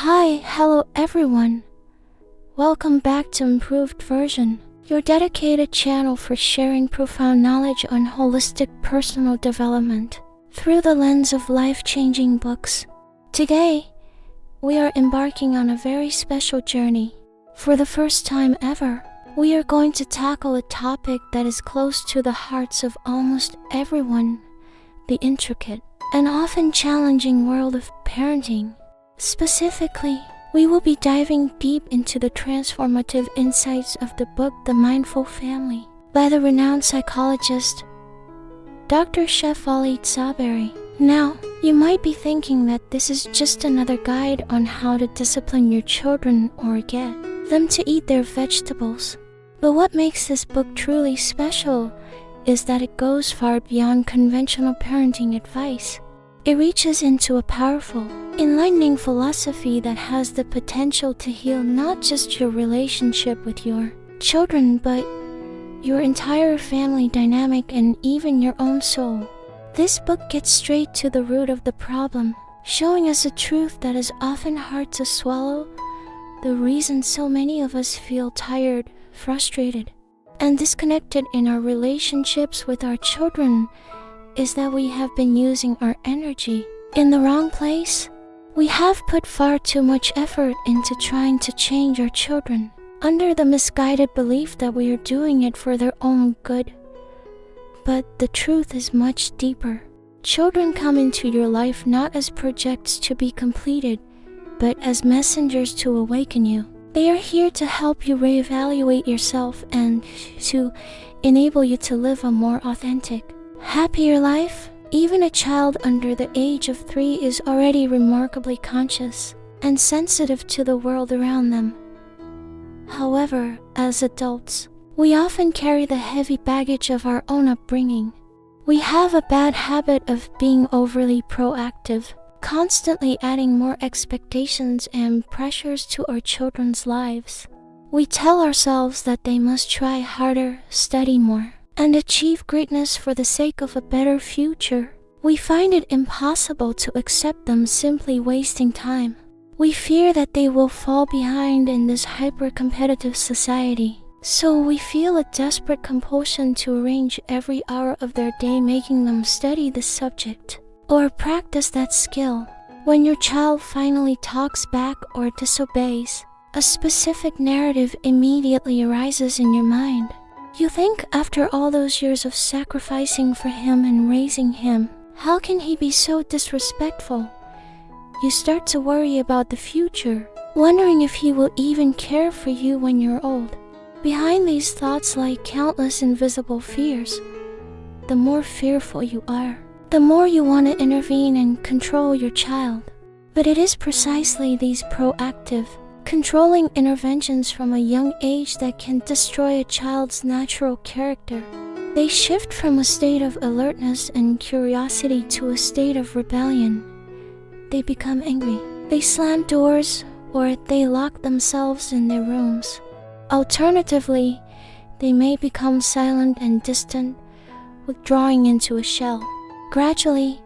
Hello everyone. Welcome back to Improved Version, your dedicated channel for sharing profound knowledge on holistic personal development through the lens of life-changing books. Today, we are embarking on a very special journey. For the first time ever, we are going to tackle a topic that is close to the hearts of almost everyone, the intricate and often challenging world of parenting. Specifically, we will be diving deep into the transformative insights of the book The Mindful Family by the renowned psychologist Dr. Shefali Tsabary. Now, you might be thinking that this is just another guide on how to discipline your children or get them to eat their vegetables. But what makes this book truly special is that it goes far beyond conventional parenting advice. It reaches into a powerful, enlightening philosophy that has the potential to heal not just your relationship with your children, but your entire family dynamic and even your own soul. This book gets straight to the root of the problem, showing us a truth that is often hard to swallow, the reason so many of us feel tired, frustrated, and disconnected in our relationships with our children is that we have been using our energy in the wrong place. We have put far too much effort into trying to change our children under the misguided belief that we are doing it for their own good. But the truth is much deeper. Children come into your life not as projects to be completed, but as messengers to awaken you. They are here to help you reevaluate yourself and to enable you to live a more authentic, happier life. Even a child under the age of 3 is already remarkably conscious and sensitive to the world around them. However, as adults, we often carry the heavy baggage of our own upbringing. We have a bad habit of being overly proactive, constantly adding more expectations and pressures to our children's lives. We tell ourselves that they must try harder, study more, and achieve greatness for the sake of a better future. We find it impossible to accept them simply wasting time. We fear that they will fall behind in this hyper-competitive society. So we feel a desperate compulsion to arrange every hour of their day making them study the subject or practice that skill. When your child finally talks back or disobeys, a specific narrative immediately arises in your mind. You think, after all those years of sacrificing for him and raising him, how can he be so disrespectful? You start to worry about the future, wondering if he will even care for you when you're old. Behind these thoughts lie countless invisible fears. The more fearful you are, the more you want to intervene and control your child. But it is precisely these proactive, controlling interventions from a young age that can destroy a child's natural character. They shift from a state of alertness and curiosity to a state of rebellion. They become angry. They slam doors, or they lock themselves in their rooms. Alternatively, they may become silent and distant, withdrawing into a shell. Gradually,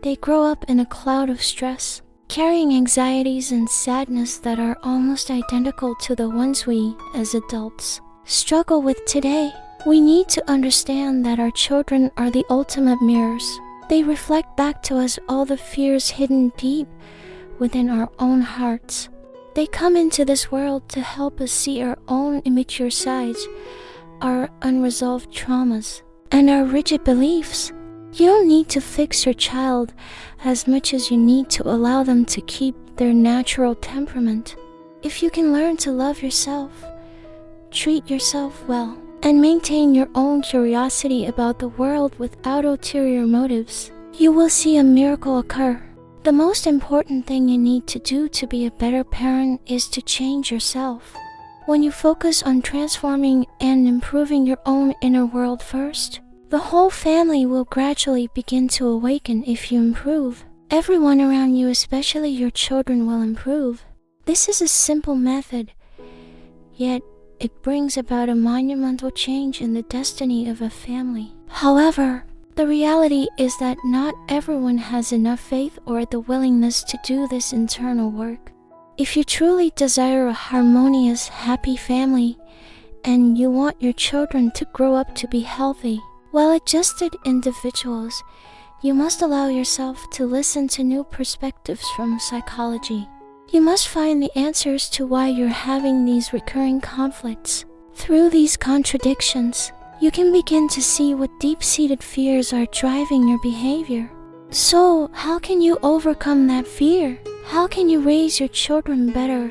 they grow up in a cloud of stress, carrying anxieties and sadness that are almost identical to the ones we, as adults, struggle with today. We need to understand that our children are the ultimate mirrors. They reflect back to us all the fears hidden deep within our own hearts. They come into this world to help us see our own immature sides, our unresolved traumas, and our rigid beliefs. You don't need to fix your child as much as you need to allow them to keep their natural temperament. If you can learn to love yourself, treat yourself well, and maintain your own curiosity about the world without ulterior motives, you will see a miracle occur. The most important thing you need to do to be a better parent is to change yourself. When you focus on transforming and improving your own inner world first, the whole family will gradually begin to awaken. If you improve, everyone around you, especially your children, will improve. This is a simple method, yet it brings about a monumental change in the destiny of a family. However, the reality is that not everyone has enough faith or the willingness to do this internal work. If you truly desire a harmonious, happy family, and you want your children to grow up to be healthy, well-adjusted individuals, you must allow yourself to listen to new perspectives from psychology. You must find the answers to why you're having these recurring conflicts. Through these contradictions, you can begin to see what deep-seated fears are driving your behavior. So, how can you overcome that fear? How can you raise your children better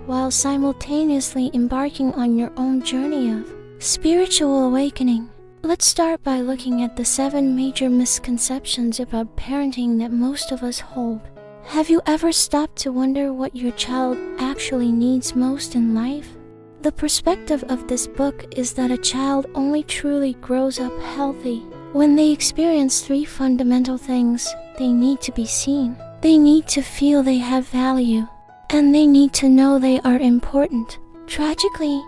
while simultaneously embarking on your own journey of spiritual awakening? Let's start by looking at the 7 major misconceptions about parenting that most of us hold. Have you ever stopped to wonder what your child actually needs most in life? The perspective of this book is that a child only truly grows up healthy when they experience 3 fundamental things. They need to be seen, they need to feel they have value, and they need to know they are important. Tragically,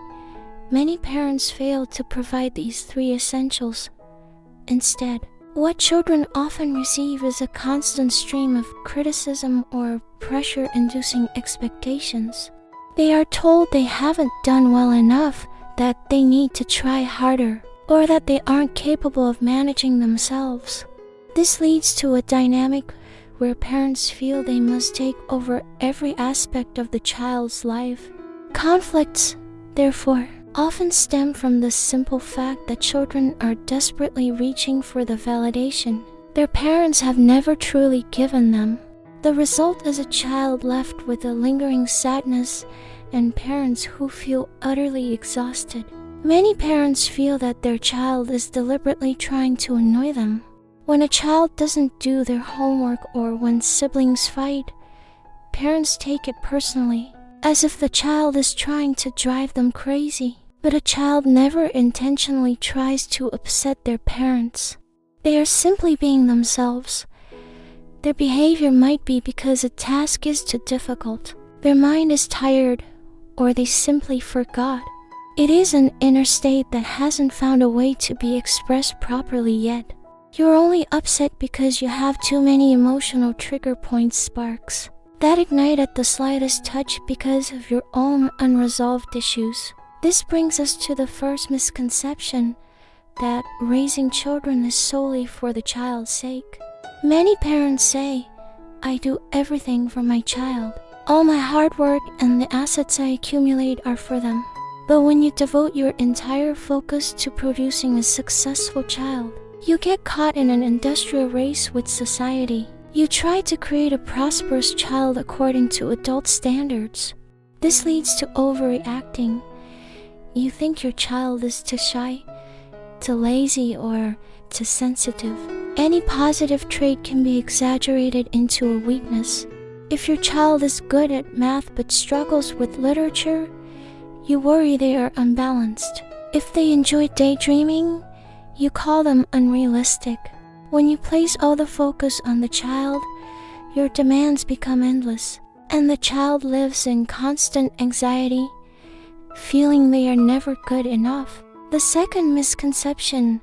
many parents fail to provide these 3 essentials. Instead, what children often receive is a constant stream of criticism or pressure-inducing expectations. They are told they haven't done well enough, that they need to try harder, or that they aren't capable of managing themselves. This leads to a dynamic where parents feel they must take over every aspect of the child's life. Conflicts, therefore, often stem from the simple fact that children are desperately reaching for the validation their parents have never truly given them. The result is a child left with a lingering sadness and parents who feel utterly exhausted. Many parents feel that their child is deliberately trying to annoy them. When a child doesn't do their homework or when siblings fight, parents take it personally, as if the child is trying to drive them crazy. But a child never intentionally tries to upset their parents. They are simply being themselves. Their behavior might be because a task is too difficult, their mind is tired, or they simply forgot. It is an inner state that hasn't found a way to be expressed properly yet. You're only upset because you have too many emotional trigger point sparks that ignite at the slightest touch because of your own unresolved issues. This brings us to the first misconception, that raising children is solely for the child's sake. Many parents say, "I do everything for my child. All my hard work and the assets I accumulate are for them." But when you devote your entire focus to producing a successful child, you get caught in an industrial race with society. You try to create a prosperous child according to adult standards. This leads to overreacting. You think your child is too shy, too lazy, or too sensitive. Any positive trait can be exaggerated into a weakness. If your child is good at math but struggles with literature, you worry they are unbalanced. If they enjoy daydreaming, you call them unrealistic. When you place all the focus on the child, your demands become endless, and the child lives in constant anxiety, feeling they are never good enough. The second misconception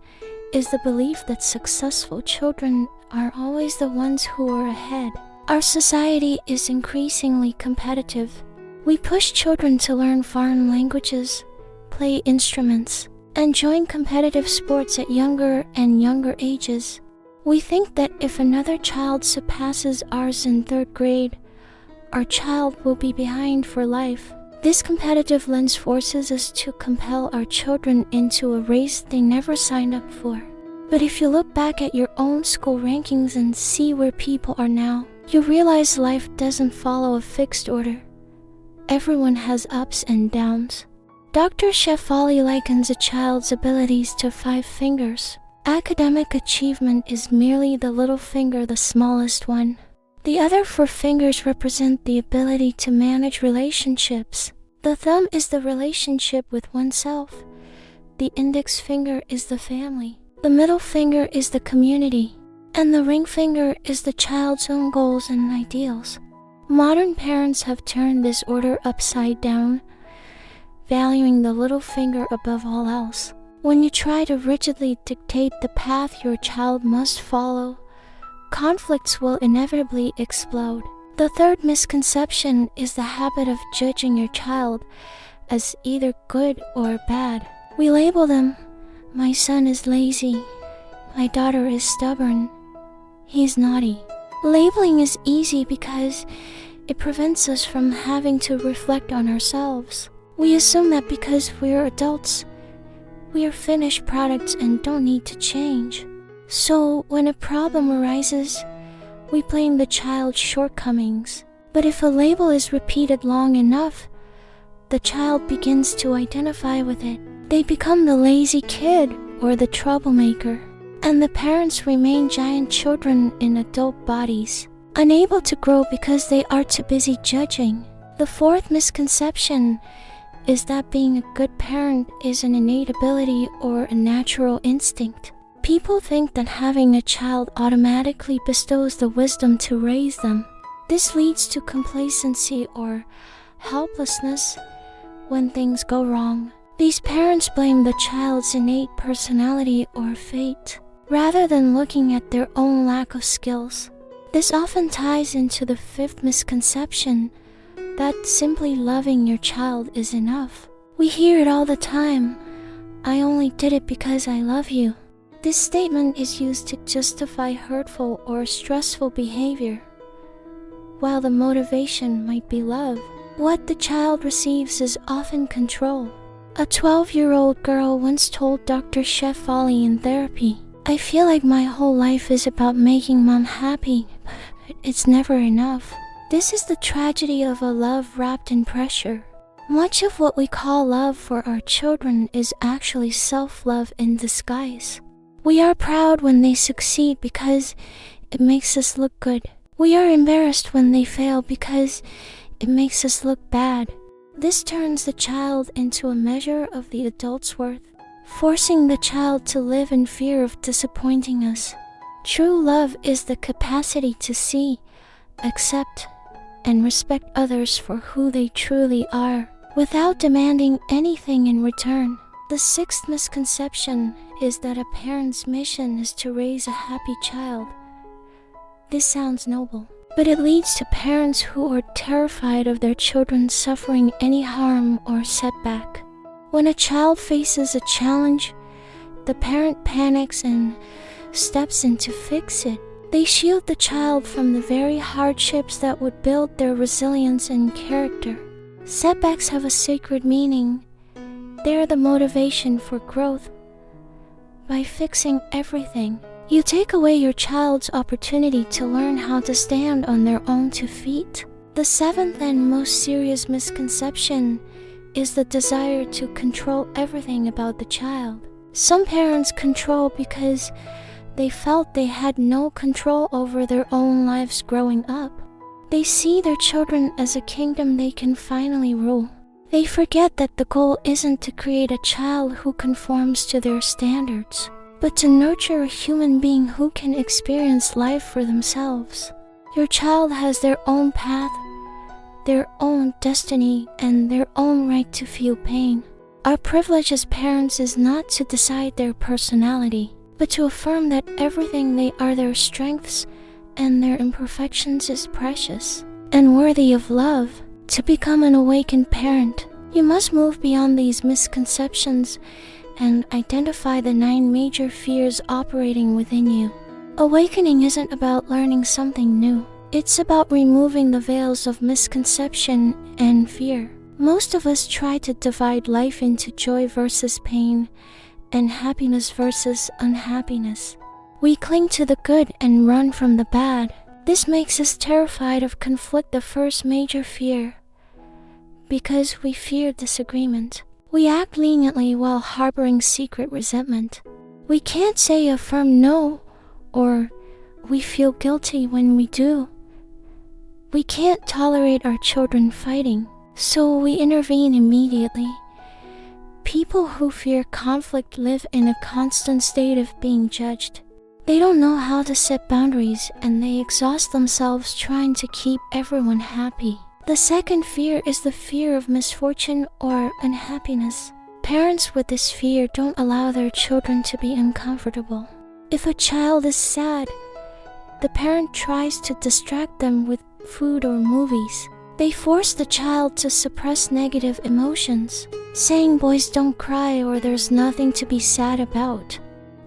is the belief that successful children are always the ones who are ahead. Our society is increasingly competitive. We push children to learn foreign languages, play instruments, and join competitive sports at younger and younger ages. We think that if another child surpasses ours in 3rd grade, our child will be behind for life. This competitive lens forces us to compel our children into a race they never signed up for. But if you look back at your own school rankings and see where people are now, you realize life doesn't follow a fixed order. Everyone has ups and downs. Dr. Shefali likens a child's abilities to 5 fingers. Academic achievement is merely the little finger, the smallest one. The other 4 fingers represent the ability to manage relationships. The thumb is the relationship with oneself. The index finger is the family. The middle finger is the community. And the ring finger is the child's own goals and ideals. Modern parents have turned this order upside down, valuing the little finger above all else. When you try to rigidly dictate the path your child must follow, conflicts will inevitably explode. The third misconception is the habit of judging your child as either good or bad. We label them, my son is lazy, my daughter is stubborn, he's naughty. Labeling is easy because it prevents us from having to reflect on ourselves. We assume that because we're adults, we are finished products and don't need to change. So when a problem arises, we blame the child's shortcomings. But if a label is repeated long enough, the child begins to identify with it. They become the lazy kid or the troublemaker, and the parents remain giant children in adult bodies, unable to grow because they are too busy judging. The fourth misconception is that being a good parent is an innate ability or a natural instinct. People think that having a child automatically bestows the wisdom to raise them. This leads to complacency or helplessness when things go wrong. These parents blame the child's innate personality or fate, rather than looking at their own lack of skills. This often ties into the fifth misconception, that simply loving your child is enough. We hear it all the time, I only did it because I love you. This statement is used to justify hurtful or stressful behavior, while the motivation might be love. What the child receives is often control. A 12-year-old girl once told Dr. Shefali in therapy, I feel like my whole life is about making mom happy, but it's never enough. This is the tragedy of a love wrapped in pressure. Much of what we call love for our children is actually self-love in disguise. We are proud when they succeed because it makes us look good. We are embarrassed when they fail because it makes us look bad. This turns the child into a measure of the adult's worth, forcing the child to live in fear of disappointing us. True love is the capacity to see, accept, and respect others for who they truly are, without demanding anything in return. The sixth misconception is that a parent's mission is to raise a happy child. This sounds noble, but it leads to parents who are terrified of their children suffering any harm or setback. When a child faces a challenge, the parent panics and steps in to fix it. They shield the child from the very hardships that would build their resilience and character. Setbacks have a sacred meaning. They are the motivation for growth. By fixing everything, you take away your child's opportunity to learn how to stand on their own 2 feet. The seventh and most serious misconception is the desire to control everything about the child. Some parents control because they felt they had no control over their own lives growing up. They see their children as a kingdom they can finally rule. They forget that the goal isn't to create a child who conforms to their standards, but to nurture a human being who can experience life for themselves. Your child has their own path, their own destiny, and their own right to feel pain. Our privilege as parents is not to decide their personality, but to affirm that everything they are, their strengths and their imperfections, is precious and worthy of love. To become an awakened parent, you must move beyond these misconceptions and identify the 9 major fears operating within you. Awakening isn't about learning something new. It's about removing the veils of misconception and fear. Most of us try to divide life into joy versus pain and happiness versus unhappiness. We cling to the good and run from the bad. This makes us terrified of conflict, the first major fear. Because we fear disagreement, we act leniently while harboring secret resentment. We can't say a firm no, or we feel guilty when we do. We can't tolerate our children fighting, so we intervene immediately. People who fear conflict live in a constant state of being judged. They don't know how to set boundaries, and they exhaust themselves trying to keep everyone happy. The second fear is the fear of misfortune or unhappiness. Parents with this fear don't allow their children to be uncomfortable. If a child is sad, the parent tries to distract them with food, or movies. They force the child to suppress negative emotions, saying boys don't cry or there's nothing to be sad about.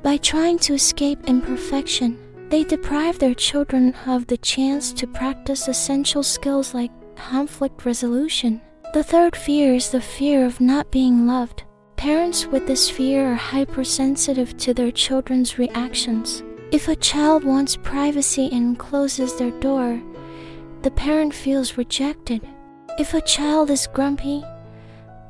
By trying to escape imperfection, they deprive their children of the chance to practice essential skills like conflict resolution. The third fear is the fear of not being loved. Parents with this fear are hypersensitive to their children's reactions. If a child wants privacy and closes their door, the parent feels rejected. If a child is grumpy,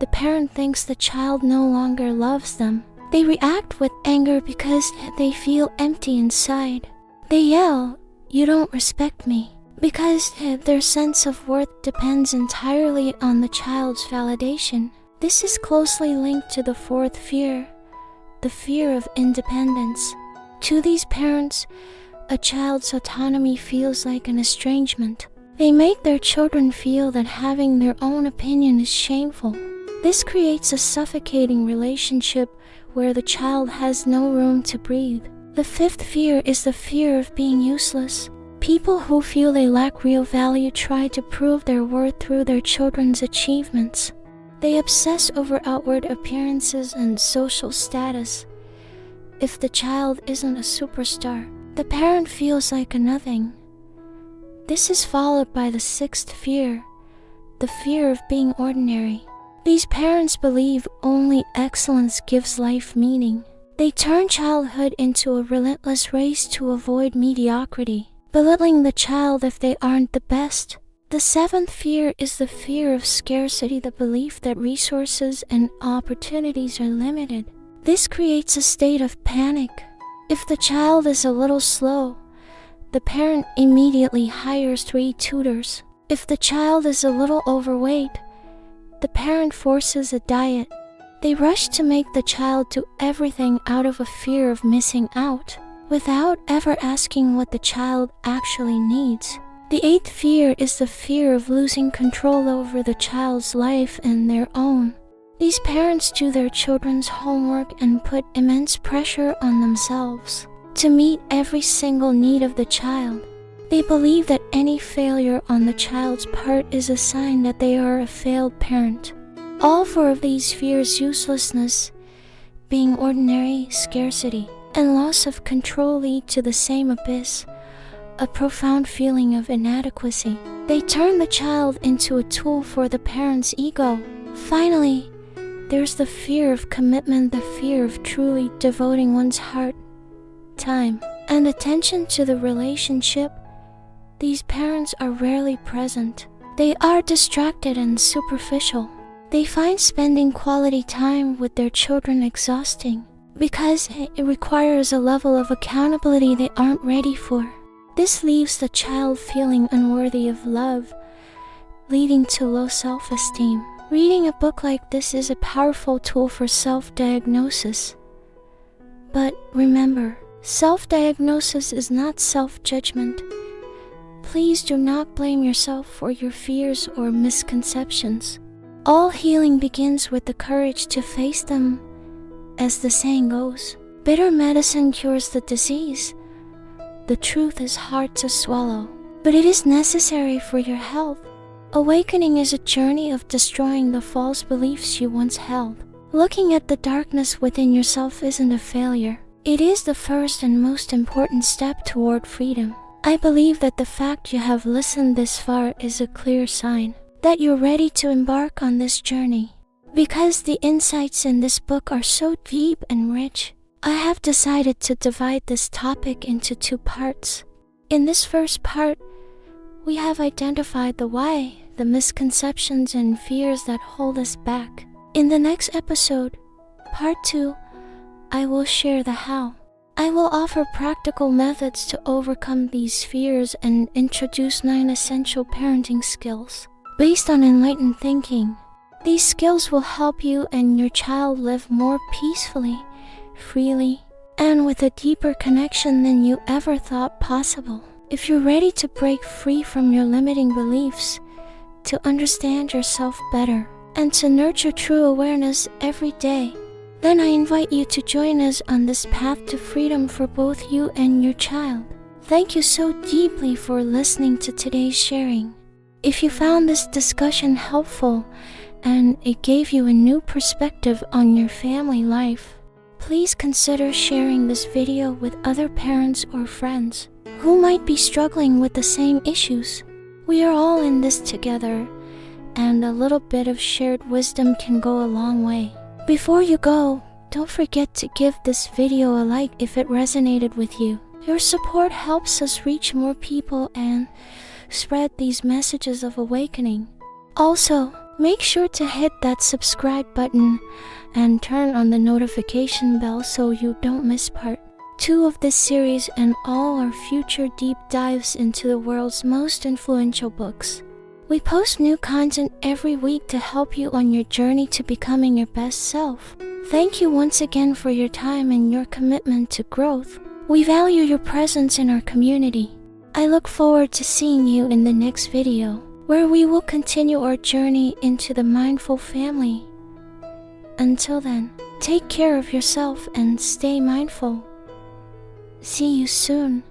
the parent thinks the child no longer loves them. They react with anger because they feel empty inside. They yell, "You don't respect me," because their sense of worth depends entirely on the child's validation. This is closely linked to the fourth fear, the fear of independence. To these parents, a child's autonomy feels like an estrangement. They make their children feel that having their own opinion is shameful. This creates a suffocating relationship where the child has no room to breathe. The fifth fear is the fear of being useless. People who feel they lack real value try to prove their worth through their children's achievements. They obsess over outward appearances and social status. If the child isn't a superstar, the parent feels like a nothing. This is followed by the sixth fear, the fear of being ordinary. These parents believe only excellence gives life meaning. They turn childhood into a relentless race to avoid mediocrity, belittling the child if they aren't the best. The seventh fear is the fear of scarcity, the belief that resources and opportunities are limited. This creates a state of panic. If the child is a little slow, the parent immediately hires 3 tutors. If the child is a little overweight, the parent forces a diet. They rush to make the child do everything out of a fear of missing out, without ever asking what the child actually needs. The eighth fear is the fear of losing control over the child's life and their own. These parents do their children's homework and put immense pressure on themselves to meet every single need of the child. They believe that any failure on the child's part is a sign that they are a failed parent. All 4 of these fears, uselessness, being ordinary, scarcity, and loss of control, lead to the same abyss, a profound feeling of inadequacy. They turn the child into a tool for the parent's ego. Finally, there's the fear of commitment, the fear of truly devoting one's heart, time, and attention to the relationship. These parents are rarely present. They are distracted and superficial. They find spending quality time with their children exhausting because it requires a level of accountability they aren't ready for. This leaves the child feeling unworthy of love, leading to low self-esteem. Reading a book like this is a powerful tool for self-diagnosis. But remember, self-diagnosis is not self-judgment. Please do not blame yourself for your fears or misconceptions. All healing begins with the courage to face them. As the saying goes, bitter medicine cures the disease. The truth is hard to swallow, but it is necessary for your health. Awakening is a journey of destroying the false beliefs you once held. Looking at the darkness within yourself isn't a failure. It is the first and most important step toward freedom. I believe that the fact you have listened this far is a clear sign that you're ready to embark on this journey. Because the insights in this book are so deep and rich, I have decided to divide this topic into 2 parts. In this first part, we have identified the why, the misconceptions and fears that hold us back. In the next episode, part 2, I will share the how. I will offer practical methods to overcome these fears and introduce 9 essential parenting skills. Based on enlightened thinking, these skills will help you and your child live more peacefully, freely, and with a deeper connection than you ever thought possible. If you're ready to break free from your limiting beliefs, to understand yourself better, and to nurture true awareness every day, then I invite you to join us on this path to freedom for both you and your child. Thank you so deeply for listening to today's sharing. If you found this discussion helpful and it gave you a new perspective on your family life, please consider sharing this video with other parents or friends who might be struggling with the same issues. We are all in this together, and a little bit of shared wisdom can go a long way. Before you go, don't forget to give this video a like if it resonated with you. Your support helps us reach more people and spread these messages of awakening. Also, make sure to hit that subscribe button and turn on the notification bell so you don't miss part 2 of this series and all our future deep dives into the world's most influential books. We post new content every week to help you on your journey to becoming your best self. Thank you once again for your time and your commitment to growth. We value your presence in our community. I look forward to seeing you in the next video, where we will continue our journey into the mindful family. Until then, take care of yourself and stay mindful. See you soon.